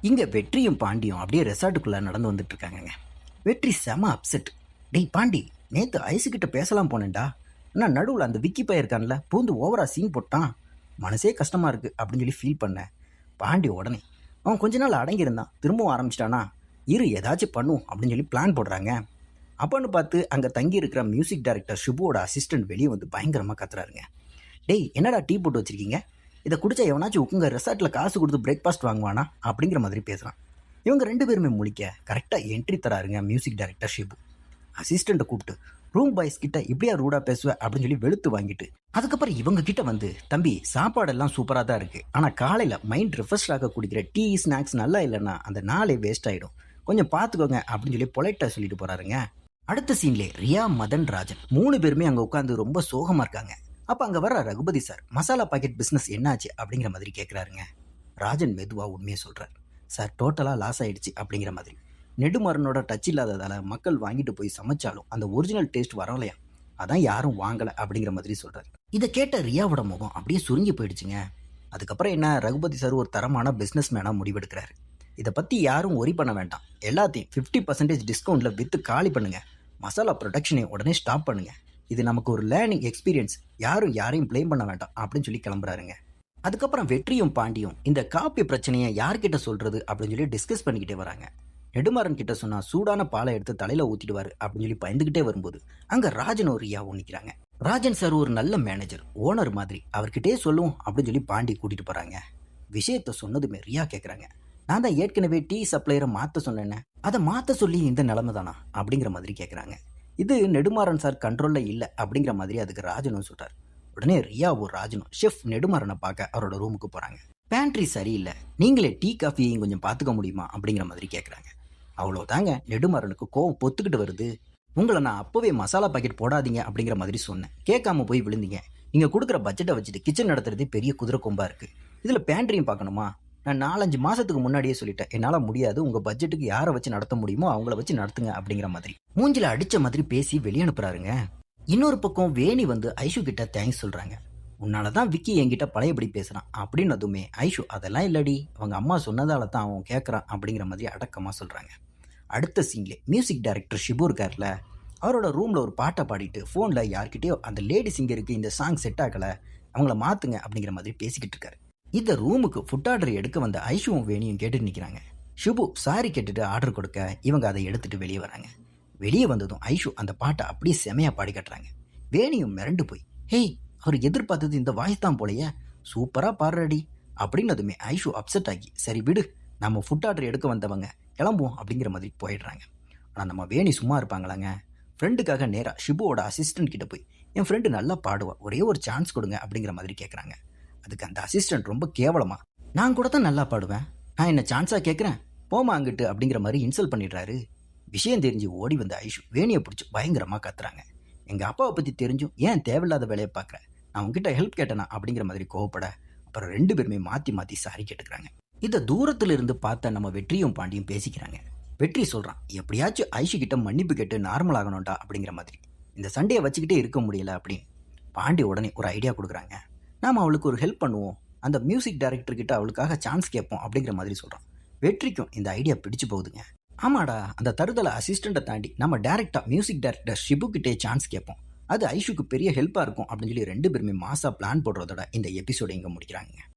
இங்கே வெற்றியும் பாண்டியும் அப்படியே ரெசார்ட்டுக்குள்ளே நடந்து வந்துட்டு இருக்காங்கங்க. வெற்றி செம அப்செட். டேய் பாண்டி, நேற்று ஐஸுக்கிட்ட பேசலாம் போனேன்டா. ஆனால் நடுவில் அந்த விக்கி பையன் இருக்கான்ல, பூந்து ஓவரா சீன் போட்டான். மனசே கஷ்டமாக இருக்குது அப்படின்னு சொல்லி ஃபீல் பண்ணேன். பாண்டி உடனே அவன் கொஞ்ச நாள் அடங்கியிருந்தான், திரும்பவும் ஆரம்பிச்சிட்டானா, இரு ஏதாச்சும் பண்ணுவோம் அப்படின்னு சொல்லி பிளான் போடுறாங்க. அப்போன்னு பார்த்து அங்கே தங்கி இருக்கிற மியூசிக் டைரக்டர் ஷிபுவோட அசிஸ்டன்ட் வெளியே வந்து பயங்கரமாக கத்துறாருங்க. டேய் என்னடா டீ போட்டு வச்சிருக்கீங்க, இதை குடிச்சா எவனாச்சும் உங்க ரெசார்ட்டில் காசு கொடுத்து பிரேக்ஃபாஸ்ட் வாங்குவானா அப்படிங்கிற மாதிரி பேசுகிறான். இவங்க ரெண்டு பேருமே முழிக்க கரெக்டாக என்ட்ரி தராருங்க மியூசிக் டைரக்டர் ஷிபு. அசிஸ்டண்ட்டை கூப்பிட்டு ரூம் பாய்ஸ் கிட்ட இப்படியா ரூடா பேசுவேன் அப்படின்னு சொல்லி வெளுத்து வாங்கிட்டு அதுக்கப்புறம் இவங்க கிட்ட வந்து, தம்பி சாப்பாடெல்லாம் சூப்பராக தான் இருக்குது, ஆனால் காலையில் மைண்ட் ரிஃப்ரெஷ் ஆக குடிக்கிற டீ ஸ்நாக்ஸ் நல்லா இல்லைன்னா அந்த நாளே வேஸ்ட் ஆகிடும், கொஞ்சம் பார்த்துக்கோங்க அப்படின்னு சொல்லி பொலைட்டாக சொல்லிட்டு போகிறாருங்க. அடுத்த சீன்லே ரியா, மதன், ராஜன் 3 பேருமே அங்கே உட்காந்து ரொம்ப சோகமாக இருக்காங்க. அப்போ அங்கே வர Raghupathi sir masala packet business என்னாச்சு அப்படிங்கிற மாதிரி கேட்குறாருங்க. ராஜன் மெதுவாக உண்மையை சொல்கிறார். சார் டோட்டலாக லாஸ் ஆகிடுச்சு அப்படிங்கிற மாதிரி. நெடுமாறனோட டச் இல்லாததால் மக்கள் வாங்கிட்டு போய் சமைச்சாலும் அந்த ஒரிஜினல் டேஸ்ட் வரலையா, அதான் யாரும் வாங்கலை அப்படிங்கிற மாதிரி சொல்கிறார். இதை கேட்ட ரியாவோட முகம் அப்படியே சுருங்கி போயிடுச்சுங்க. அதுக்கப்புறம் என்ன, ரகுபதி சார் ஒரு தரமான பிஸ்னஸ் மேனாக முடிவெடுக்கிறாரு. இதை பற்றி யாரும் ஒரி பண்ண வேண்டாம், எல்லாத்தையும் 50% டிஸ்கவுண்ட்டில் விற்று காலி பண்ணுங்கள், மசாலா ப்ரொடக்ஷனை உடனே ஸ்டாப் பண்ணுங்கள், இது நமக்கு ஒரு லேர்னிங் எக்ஸ்பீரியன்ஸ், யாரும் யாரையும் ப்ளேம் பண்ண வேண்டாம் அப்படின்னு சொல்லி கிளம்புறாருங்க. அதுக்கப்புறம் வெற்றியும் பாண்டியும் இந்த காப்பி பிரச்சனையை யார்கிட்ட சொல்கிறது அப்படின்னு சொல்லி டிஸ்கஸ் பண்ணிக்கிட்டே வராங்க. நெடுமாறன் கிட்ட சொன்னால் சூடான பாலை எடுத்து தலையில் ஊற்றிடுவார் அப்படின்னு சொல்லி பயந்துக்கிட்டே வரும்போது அங்கே ராஜனும் ரியாவும் நிற்கிறாங்க. ராஜன் சார் ஒரு நல்ல மேனேஜர், ஓனர் மாதிரி, அவர்கிட்டே சொல்லுவோம் அப்படின்னு சொல்லி பாண்டி கூட்டிகிட்டு போகிறாங்க. விஷயத்த சொன்னதுமே ரியா கேட்குறாங்க, நான் தான் ஏற்கனவே டீ சப்ளையரை மாற்ற சொன்னேன்னு, அதை மாற்ற சொல்லி இந்த நிலைமை தானா அப்படிங்கிற மாதிரி கேட்குறாங்க. இது நெடுமாறன் சார் கண்ட்ரோலில் இல்லை அப்படிங்கிற மாதிரி அதுக்கு ராஜனும் சொல்கிறார். உடனே ரியாவும் ராஜனும் ஷெஃப் நெடுமாறனை பார்க்க அவரோட ரூமுக்கு போகிறாங்க. பேண்ட்ரி சரியில்லை, நீங்களே டீ காஃபியையும் கொஞ்சம் பார்த்துக்க முடியுமா அப்படிங்கிற மாதிரி கேட்குறாங்க. அவ்வளோதாங்க, நெடுமாறனுக்கு கோவம் பொத்துக்கிட்டு வருது. உங்களை நான் அப்போவே மசாலா பாக்கெட் போடாதீங்க அப்படிங்கிற மாதிரி சொன்னேன், கேட்காம போய் விழுந்தீங்க. நீங்கள் கொடுக்குற பட்ஜெட்டை வச்சுட்டு கிச்சன் நடத்துறதே பெரிய குதிரை கொம்பாக இருக்குது, இதில் பேண்ட்ரியும் பார்க்கணுமா? நான் 4-5 மாதத்துக்கு முன்னாடியே சொல்லிட்டேன், என்னால் முடியாது, உங்கள் பட்ஜெட்டுக்கு யாரை வச்சு நடத்த முடியுமோ அவங்கள வச்சு நடத்துங்க அப்படிங்கிற மாதிரி மூஞ்சில் அடித்த மாதிரி பேசி வெளியே அனுப்புகிறாருங்க. இன்னொரு பக்கம் வேணி வந்து ஐஷு கிட்ட தேங்க்ஸ் சொல்கிறாங்க. உன்னால தான் விக்கி என்கிட்ட பழையபடி பேசுகிறான் அப்படின்னதுமே ஐஷு, அதெல்லாம் இல்லடி, அவங்க அம்மா சொன்னதால தான் அவன் கேட்குறான் அப்படிங்கிற மாதிரி அடக்கமாக சொல்கிறாங்க. அடுத்த சீன்லே மியூசிக் டைரக்டர் ஷிபு இருக்கார்ல, அவரோட ரூமில் ஒரு பாட்டை பாடிட்டு ஃபோனில் யார்கிட்டயோ அந்த லேடி சிங்கருக்கு இந்த சாங் செட் ஆகலை, அவங்கள மாற்றுங்க அப்படிங்கிற மாதிரி பேசிக்கிட்டு இருக்காரு. இந்த ரூமுக்கு ஃபுட் ஆர்டர் எடுக்க வந்த ஐஷுவும் வேணியும் கேட்டுட்டு நிற்கிறாங்க. ஷிபு சாரி கேட்டுட்டு ஆர்டர் கொடுக்க இவங்க அதை எடுத்துகிட்டு வெளியே வராங்க. வெளியே வந்ததும் ஐஷு அந்த பாட்டை அப்படியே செமையாக பாடி கட்டுறாங்க. வேணியும் மிரண்டு போய், ஹேய் அவர் எதிர்பார்த்தது இந்த வாய்ஸ் தான் போலையே, சூப்பராக பாடுறடி அப்படின்னதுமே ஐஷு அப்செட் ஆகி, சரி விடு, நம்ம ஃபுட் ஆர்டர் எடுக்க வந்தவங்க கிளம்புவோம் அப்படிங்கிற மாதிரி போயிடுறாங்க. ஆனால் நம்ம வேணி சும்மா இருப்பாங்களாங்க. ஃப்ரெண்டுக்காக நேராக ஷிபுவோட அசிஸ்டன்ட் கிட்ட போய், என் ஃப்ரெண்டு நல்லா பாடுவா, ஒரே ஒரு சான்ஸ் கொடுங்க அப்படிங்கிற மாதிரி கேட்குறாங்க. அதுக்கு அந்த அசிஸ்டன்ட் ரொம்ப கேவலமா, நான் கூட தான் நல்லா பாடுவேன், நான் என்ன சான்ஸாக கேட்குறேன், போமா அங்கிட்டு அப்படிங்கிற மாதிரி இன்சல்ட் பண்ணிடுறாரு. விஷயம் தெரிஞ்சு ஓடி வந்த ஐஷு வேணியை பிடிச்சி பயங்கரமாக கத்துறாங்க. எங்கள் அப்பாவை பற்றி தெரிஞ்சும் ஏன் தேவையில்லாத வேலையை பார்க்குறேன், நான் உங்ககிட்ட ஹெல்ப் கேட்டேனா அப்படிங்கிற மாதிரி கோவப்பட அப்புறம் 2 பேருமே மாற்றி மாற்றி சாரி கேட்டுக்கிறாங்க. இதை தூரத்தில் இருந்து பார்த்த நம்ம வெற்றியும் பாண்டியும் பேசிக்கிறாங்க. வெற்றி சொல்கிறான், எப்படியாச்சும் ஐஷு கிட்ட மன்னிப்பு கேட்டு நார்மல் ஆகணும்டா அப்படிங்கிற மாதிரி, இந்த சண்டையை வச்சுக்கிட்டே இருக்க முடியல அப்படின்னு. பாண்டி உடனே ஒரு ஐடியா கொடுக்குறாங்க, நாம் அவளுக்கு ஒரு ஹெல்ப் பண்ணுவோம், அந்த மியூசிக் டைரக்டர் கிட்ட அவளுக்காக சான்ஸ் கேட்போம் அப்படிங்கிற மாதிரி சொல்கிறான். வெற்றிக்கும் இந்த ஐடியா பிடிச்சு போகுதுங்க. ஆமாடா, அந்த தருதலை அசிஸ்டண்ட்டை தாண்டி நம்ம டேரெக்டாக மியூசிக் டைரக்டர் ஷிபு கிட்டே சான்ஸ் கேட்போம், அது ஐஷுக்கு பெரிய ஹெல்ப்பாக இருக்கும் அப்படின்னு சொல்லி 2 பேருமே மாசாக பிளான் போடுறதோட இந்த எபிசோட இங்கே முடிக்கிறாங்க.